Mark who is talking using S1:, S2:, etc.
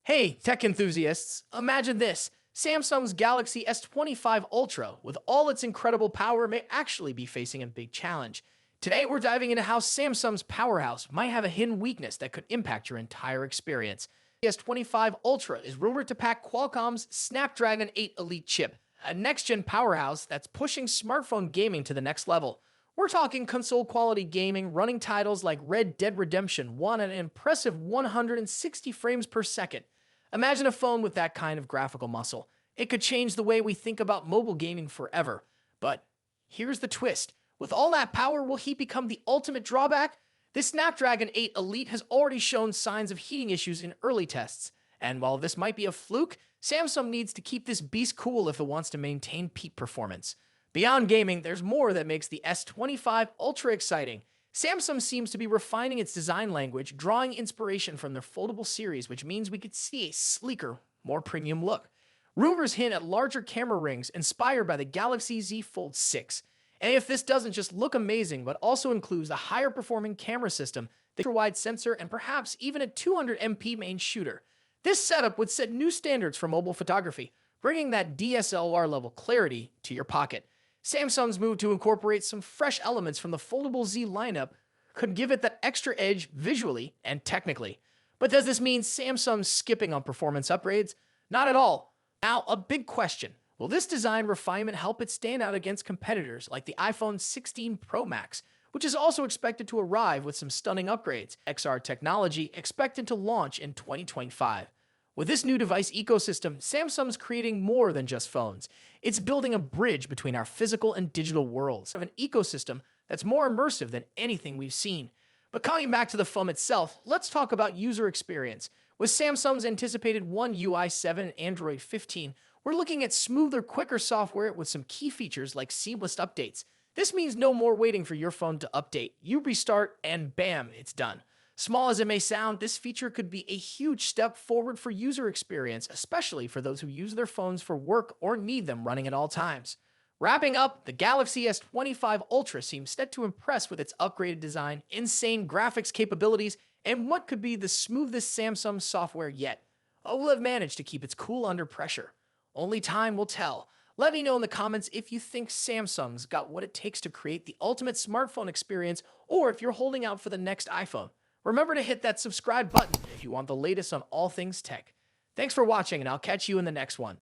S1: Hey, tech enthusiasts, imagine this. Samsung's Galaxy S25 Ultra, with all its incredible power, may actually be facing a big challenge. Today, we're diving into how Samsung's powerhouse might have a hidden weakness that could impact your entire experience. The S25 Ultra is rumored to pack Qualcomm's Snapdragon 8 Elite chip, a next-gen powerhouse that's pushing smartphone gaming to the next level. We're talking console-quality gaming, running titles like Red Dead Redemption 1 at an impressive 160 frames per second. Imagine a phone with that kind of graphical muscle. It could change the way we think about mobile gaming forever. But here's the twist. With all that power, will he become the ultimate drawback? This Snapdragon 8 Elite has already shown signs of heating issues in early tests. And while this might be a fluke, Samsung needs to keep this beast cool if it wants to maintain peak performance. Beyond gaming, there's more that makes the S25 Ultra exciting. Samsung seems to be refining its design language, drawing inspiration from their foldable series, which means we could see a sleeker, more premium look. Rumors hint at larger camera rings inspired by the Galaxy Z Fold 6. And if this doesn't just look amazing, but also includes a higher performing camera system, the ultra-wide sensor, and perhaps even a 200MP main shooter, this setup would set new standards for mobile photography, bringing that DSLR level clarity to your pocket. Samsung's move to incorporate some fresh elements from the Foldable Z lineup could give it that extra edge visually and technically. But does this mean Samsung's skipping on performance upgrades? Not at all. Now, a big question. Will this design refinement help it stand out against competitors like the iPhone 16 Pro Max, which is also expected to arrive with some stunning upgrades? XR technology expected to launch in 2025. With this new device ecosystem, Samsung's creating more than just phones. It's building a bridge between our physical and digital worlds of an ecosystem that's more immersive than anything we've seen. But coming back to the phone itself, let's talk about user experience. With Samsung's anticipated One UI 7 and Android 15, we're looking at smoother, quicker software with some key features like seamless updates. This means no more waiting for your phone to update. You restart and bam, it's done. Small as it may sound, this feature could be a huge step forward for user experience, especially for those who use their phones for work or need them running at all times. Wrapping up, the Galaxy S25 Ultra seems set to impress with its upgraded design, insane graphics capabilities, and what could be the smoothest Samsung software yet. It will have managed to keep its cool under pressure. Only time will tell. Let me know in the comments if you think Samsung's got what it takes to create the ultimate smartphone experience, or if you're holding out for the next iPhone. Remember to hit that subscribe button if you want the latest on all things tech. Thanks for watching, and I'll catch you in the next one.